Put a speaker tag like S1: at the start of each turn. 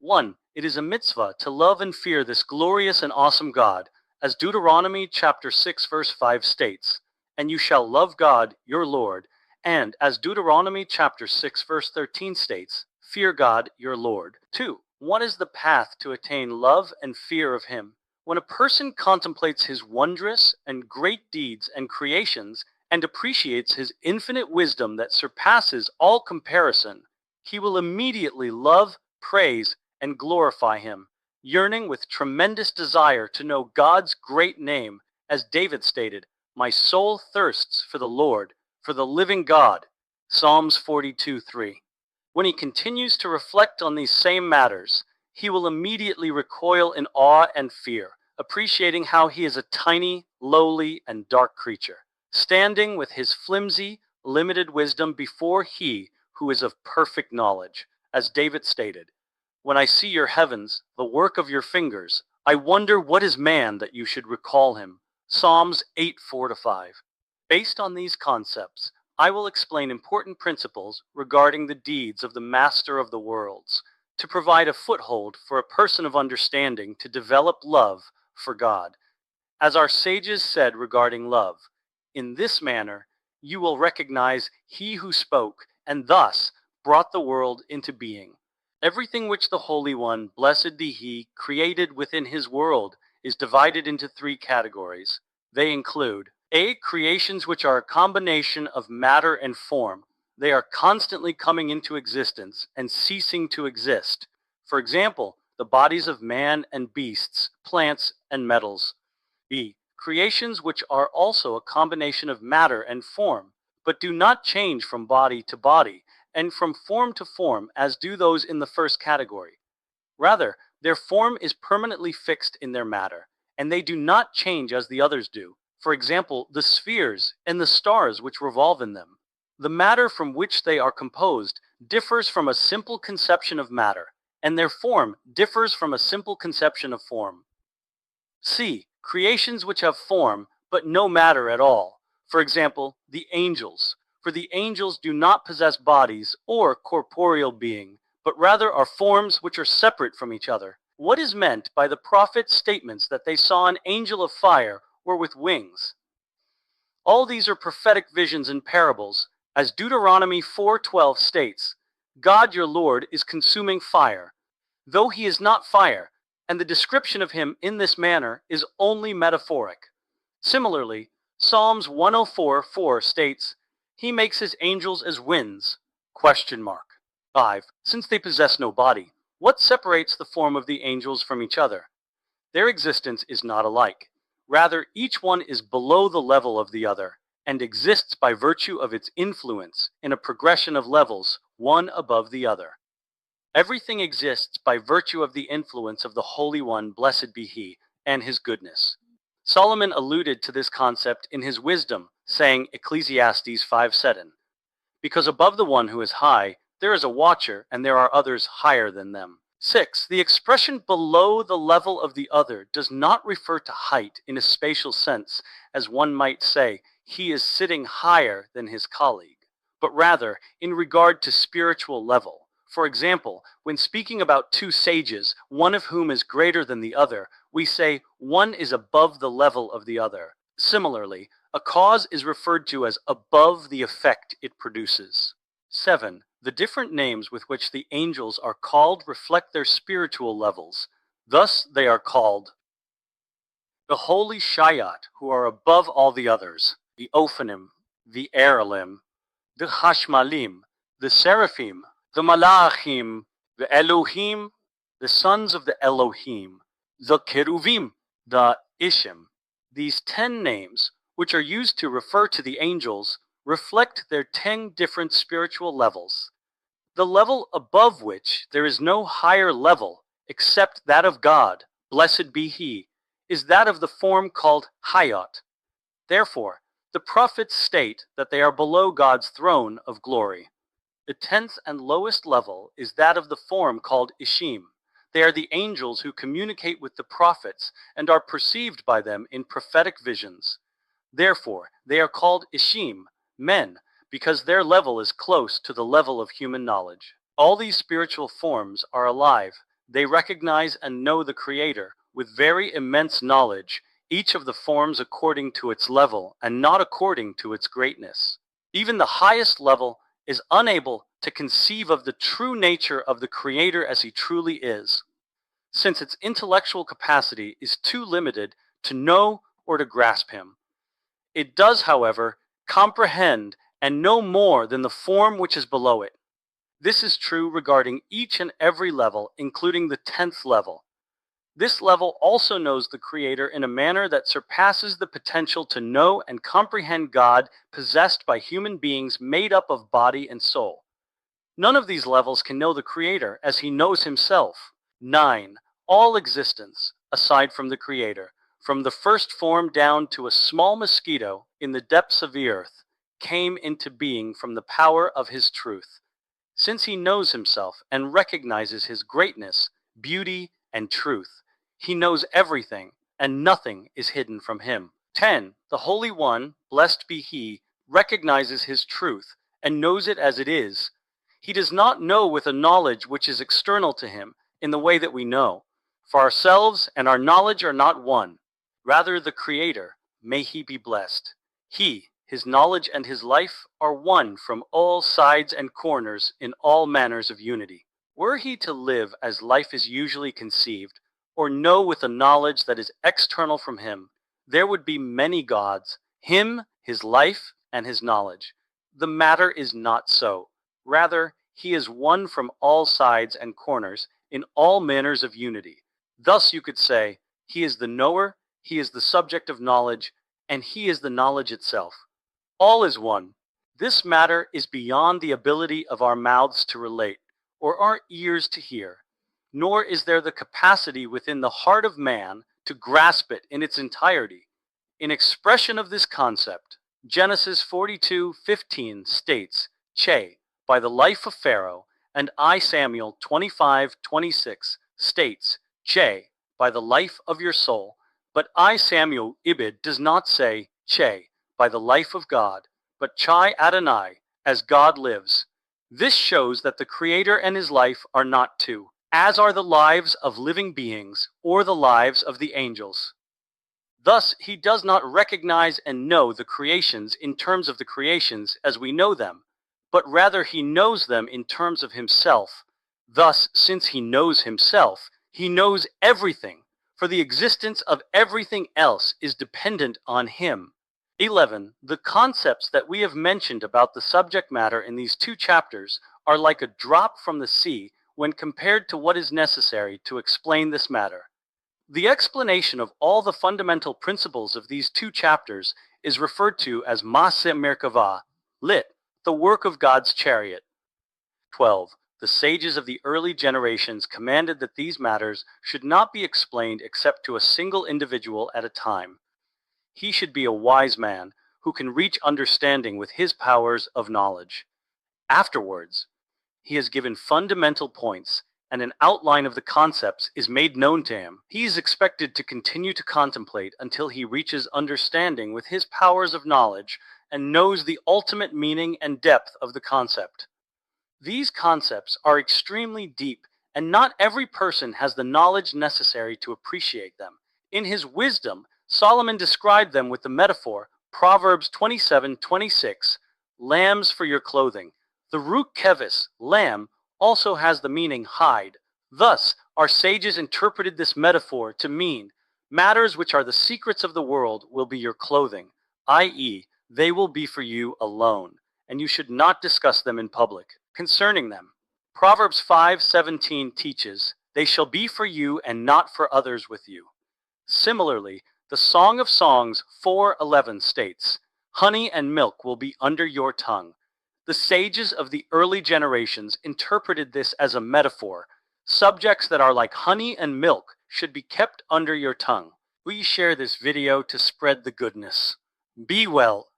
S1: 1. It is a mitzvah to love and fear this glorious and awesome God, as Deuteronomy chapter 6 verse 5 states, "And you shall love God, your Lord," and as Deuteronomy chapter 6 verse 13 states, "Fear God, your Lord." 2. What is the path to attain love and fear of Him? When a person contemplates His wondrous and great deeds and creations, and appreciates His infinite wisdom that surpasses all comparison, he will immediately love, praise, and glorify Him, yearning with tremendous desire to know God's great name, as David stated, "My soul thirsts for the Lord, for the living God." Psalms 42:3. When he continues to reflect on these same matters, he will immediately recoil in awe and fear, appreciating how he is a tiny, lowly, and dark creature, standing with his flimsy, limited wisdom before He who is of perfect knowledge, as David stated, "When I see your heavens, the work of your fingers, I wonder what is man that you should recall him." Psalms 8:4-5. Based on these concepts, I will explain important principles regarding the deeds of the Master of the worlds, to provide a foothold for a person of understanding to develop love for God. As our sages said regarding love, "In this manner you will recognize He who spoke, and thus brought the world into being." Everything which the Holy One, blessed be He, created within His world is divided into three categories. They include: A. Creations which are a combination of matter and form. They are constantly coming into existence and ceasing to exist. For example, the bodies of man and beasts, plants and metals. B. Creations which are also a combination of matter and form, but do not change from body to body and from form to form as do those in the first category. Rather, their form is permanently fixed in their matter, and they do not change as the others do. For example, the spheres and the stars which revolve in them. The matter from which they are composed differs from a simple conception of matter, and their form differs from a simple conception of form. C. Creations which have form, but no matter at all. For example, the angels. For the angels do not possess bodies or corporeal being, but rather are forms which are separate from each other. What is meant by the prophet's statements that they saw an angel of fire or with wings? All these are prophetic visions and parables, as Deuteronomy 4:12 states, "God your Lord is consuming fire, though He is not fire," and the description of Him in this manner is only metaphoric. Similarly, Psalms 104:4 states, "He makes His angels as winds." 5. Since they possess no body, what separates the form of the angels from each other? Their existence is not alike. Rather, each one is below the level of the other, and exists by virtue of its influence in a progression of levels, one above the other. Everything exists by virtue of the influence of the Holy One, blessed be He, and His goodness. Solomon alluded to this concept in his wisdom, saying, Ecclesiastes 5:7, "Because above the one who is high, there is a watcher, and there are others higher than them." 6. The expression "below the level of the other" does not refer to height in a spatial sense, as one might say, he is sitting higher than his colleague, but rather in regard to spiritual level. For example, when speaking about two sages, one of whom is greater than the other, we say one is above the level of the other. Similarly, a cause is referred to as above the effect it produces. 7. The different names with which the angels are called reflect their spiritual levels. Thus they are called the Holy Shayat, who are above all the others, the Ophanim, the Aralim, the Hashmalim, the Seraphim, the Malachim, the Elohim, the sons of the Elohim, the Keruvim, the Ishim. These 10 names, which are used to refer to the angels, reflect their 10 different spiritual levels. The level above which there is no higher level except that of God, blessed be He, is that of the form called Hayat. Therefore, the prophets state that they are below God's throne of glory. The 10th and lowest level is that of the form called Ishim. They are the angels who communicate with the prophets and are perceived by them in prophetic visions. Therefore, they are called Ishim, men, because their level is close to the level of human knowledge. All these spiritual forms are alive, They recognize and know the Creator with very immense knowledge, each of the forms according to its level and not according to its greatness. Even the highest level is unable to conceive of the true nature of the Creator as He truly is, since its intellectual capacity is too limited to know or to grasp Him. It does, however, comprehend and know more than the form which is below it. This is true regarding each and every level, including the 10th level. This level also knows the Creator in a manner that surpasses the potential to know and comprehend God possessed by human beings made up of body and soul. None of these levels can know the Creator as He knows Himself. 9. All existence, aside from the Creator, from the first form down to a small mosquito in the depths of the earth, came into being from the power of His truth. Since He knows Himself and recognizes His greatness, beauty, and truth, He knows everything, and nothing is hidden from Him. 10. The Holy One, blessed be He, recognizes His truth and knows it as it is. He does not know with a knowledge which is external to Him in the way that we know. For ourselves and our knowledge are not one. Rather, the Creator, may He be blessed. He, His knowledge and His life are one from all sides and corners in all manners of unity. Were He to live as life is usually conceived, or know with a knowledge that is external from Him, there would be many gods, Him, His life, and His knowledge. The matter is not so. Rather, He is one from all sides and corners in all manners of unity. Thus you could say, He is the knower, He is the subject of knowledge, and He is the knowledge itself. All is one. This matter is beyond the ability of our mouths to relate, or our ears to hear, nor is there the capacity within the heart of man to grasp it in its entirety. In expression of this concept, Genesis 42:15 states, Che, by the life of Pharaoh, and I Samuel 25:26 states, Che, by the life of your soul, but I Samuel Ibid does not say, Che, by the life of God, but Chai Adonai, as God lives. This shows that the Creator and His life are not two, as are the lives of living beings or the lives of the angels. Thus, He does not recognize and know the creations in terms of the creations as we know them, but rather He knows them in terms of Himself. Thus, since He knows Himself, He knows everything, for the existence of everything else is dependent on Him. 11. The concepts that we have mentioned about the subject matter in these 2 chapters are like a drop from the sea when compared to what is necessary to explain this matter. The explanation of all the fundamental principles of these 2 chapters is referred to as Maaseh Merkavah, lit, the work of God's chariot. 12. The sages of the early generations commanded that these matters should not be explained except to a single individual at a time. He should be a wise man who can reach understanding with his powers of knowledge. Afterwards, he has given fundamental points, and an outline of the concepts is made known to him. He is expected to continue to contemplate until he reaches understanding with his powers of knowledge and knows the ultimate meaning and depth of the concept. These concepts are extremely deep, and not every person has the knowledge necessary to appreciate them. In his wisdom, Solomon described them with the metaphor, Proverbs 27:26, lambs for your clothing. The root kevis, lamb, also has the meaning hide. Thus, our sages interpreted this metaphor to mean, matters which are the secrets of the world will be your clothing, i.e., they will be for you alone, and you should not discuss them in public. Concerning them, Proverbs 5:17 teaches, they shall be for you and not for others with you. Similarly, the Song of Songs 4:11 states, honey and milk will be under your tongue. The sages of the early generations interpreted this as a metaphor. Subjects that are like honey and milk should be kept under your tongue. Please share this video to spread the goodness. Be well.